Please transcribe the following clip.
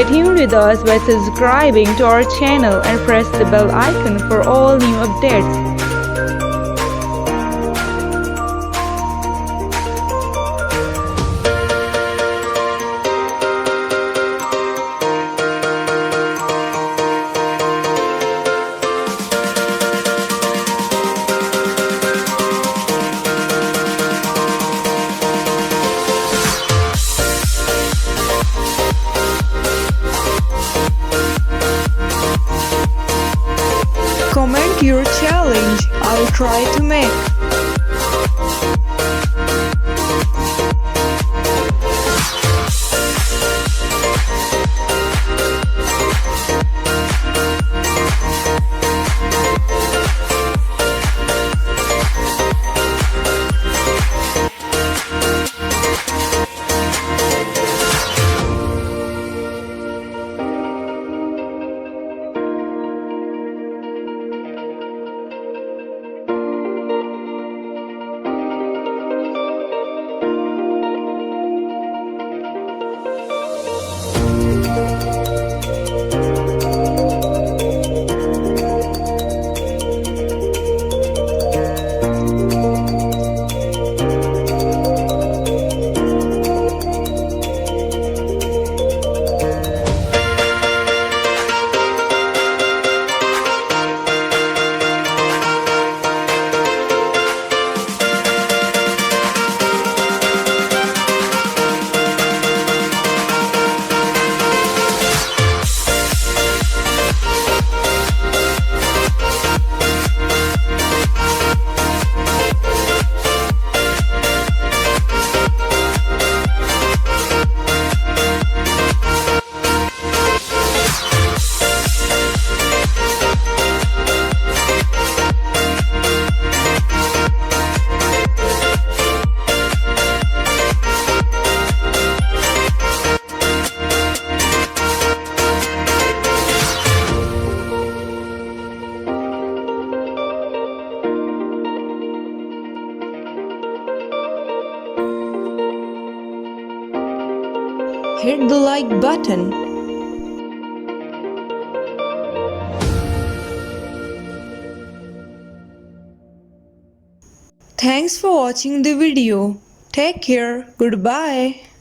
Stay tuned with us by subscribing to our channel and press the bell icon for all new updates. Comment your challenge. I'll try to make. Hit the like button. Thanks for watching the video. Take care. Goodbye.